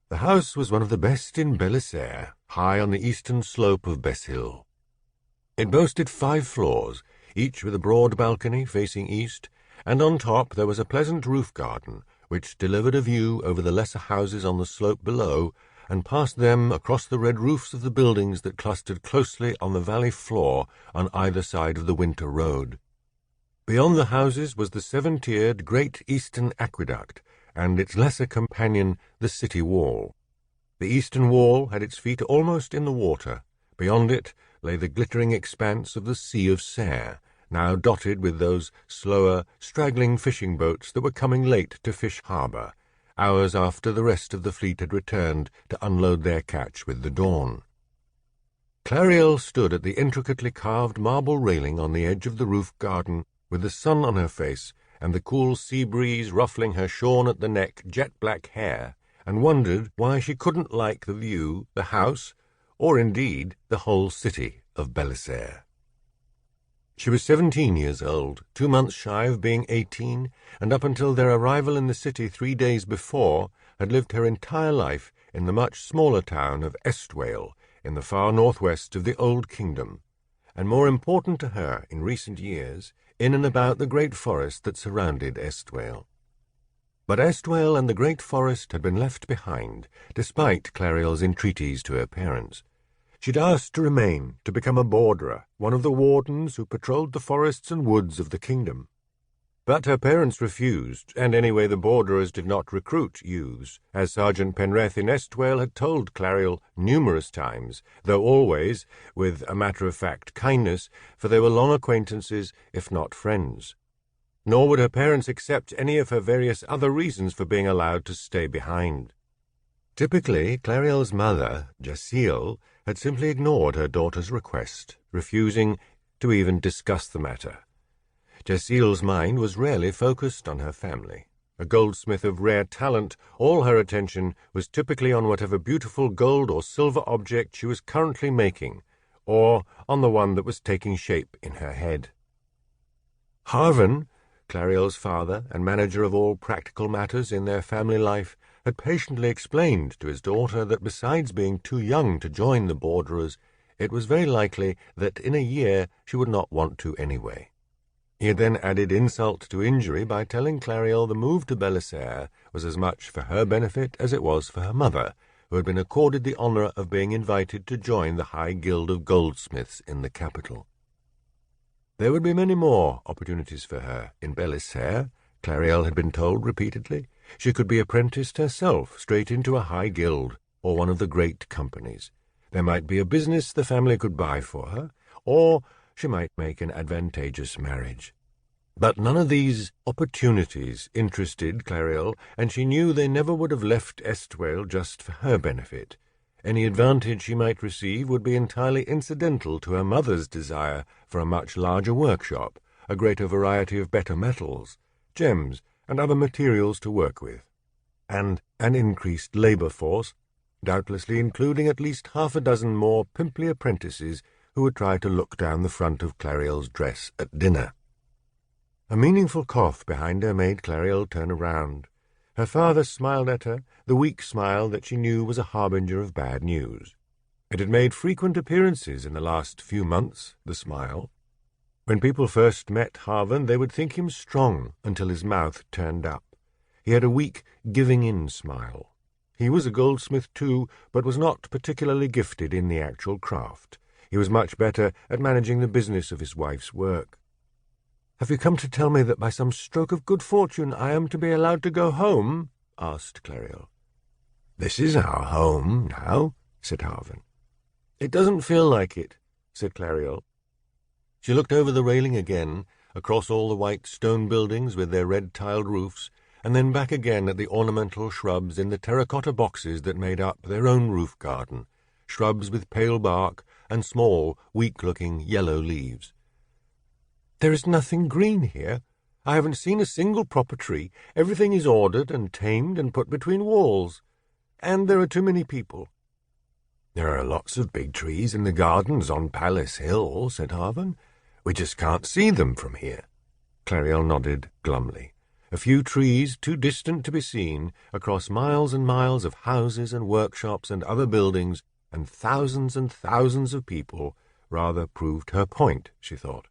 The house was one of the best in Bellisaire, high on the eastern slope of Besshill. It boasted 5 floors, each with a broad balcony facing east, and on top there was a pleasant roof garden, which delivered a view over the lesser houses on the slope below, and past them across the red roofs of the buildings that clustered closely on the valley floor on either side of the winter road. Beyond the houses was the 7-tiered Great Eastern Aqueduct, and its lesser companion, the city wall. The eastern wall had its feet almost in the water. Beyond it lay the glittering expanse of the Sea of Serre, now dotted with those slower, straggling fishing boats that were coming late to Fish Harbour, hours after the rest of the fleet had returned to unload their catch with the dawn. Clariel stood at the intricately carved marble railing on the edge of the roof garden, with the sun on her face and the cool sea breeze ruffling her shorn-at-the-neck jet-black hair, and wondered why she couldn't like the view, the house, or indeed the whole city of Bellisaire. She was 17 years old, 2 months shy of being 18, and up until their arrival in the city 3 days before, had lived her entire life in the much smaller town of Estwale, in the far northwest of the Old Kingdom, and more important to her in recent years, in and about the great forest that surrounded Estwale. But Estwale and the great forest had been left behind, despite Clariel's entreaties to her parents. She'd asked to remain, to become a borderer, one of the wardens who patrolled the forests and woods of the kingdom. But her parents refused, and anyway the borderers did not recruit youths, as Sergeant Penrith in Estwale had told Clariel numerous times, though always with a matter-of-fact kindness, for they were long acquaintances, if not friends. Nor would her parents accept any of her various other reasons for being allowed to stay behind. Typically, Clariel's mother, Jacille, had simply ignored her daughter's request, refusing to even discuss the matter. Jacille's mind was rarely focused on her family. A goldsmith of rare talent, all her attention was typically on whatever beautiful gold or silver object she was currently making, or on the one that was taking shape in her head. Harven, Clariel's father and manager of all practical matters in their family life, had patiently explained to his daughter that besides being too young to join the borderers, it was very likely that in a year she would not want to anyway. He had then added insult to injury by telling Clariel the move to Bellisaire was as much for her benefit as it was for her mother, who had been accorded the honour of being invited to join the High Guild of Goldsmiths in the capital. There would be many more opportunities for her in Bellisaire, Clariel had been told repeatedly. She could be apprenticed herself straight into a high guild or one of the great companies. There might be a business the family could buy for her, or she might make an advantageous marriage. But none of these opportunities interested Clariel, and she knew they never would have left Estwale just for her benefit. Any advantage she might receive would be entirely incidental to her mother's desire for a much larger workshop, a greater variety of better metals, gems, and other materials to work with, and an increased labour force, doubtlessly including at least 6 more pimply apprentices who would try to look down the front of Clariel's dress at dinner. A meaningful cough behind her made Clariel turn around. Her father smiled at her, the weak smile that she knew was a harbinger of bad news. It had made frequent appearances in the last few months, the smile. When people first met Harven, they would think him strong until his mouth turned up. He had a weak, giving-in smile. He was a goldsmith too, but was not particularly gifted in the actual craft. He was much better at managing the business of his wife's work. "Have you come to tell me that by some stroke of good fortune I am to be allowed to go home?" asked Clariel. "This is our home now," said Harven. "It doesn't feel like it," said Clariel. She looked over the railing again, across all the white stone buildings with their red-tiled roofs, and then back again at the ornamental shrubs in the terracotta boxes that made up their own roof garden, shrubs with pale bark and small, weak-looking yellow leaves. "There is nothing green here. I haven't seen a single proper tree. Everything is ordered and tamed and put between walls. And there are too many people." "There are lots of big trees in the gardens on Palace Hill," said Harven. "We just can't see them from here." Clariel nodded glumly. A few trees, too distant to be seen, across miles and miles of houses and workshops and other buildings, and thousands of people, rather proved her point, she thought.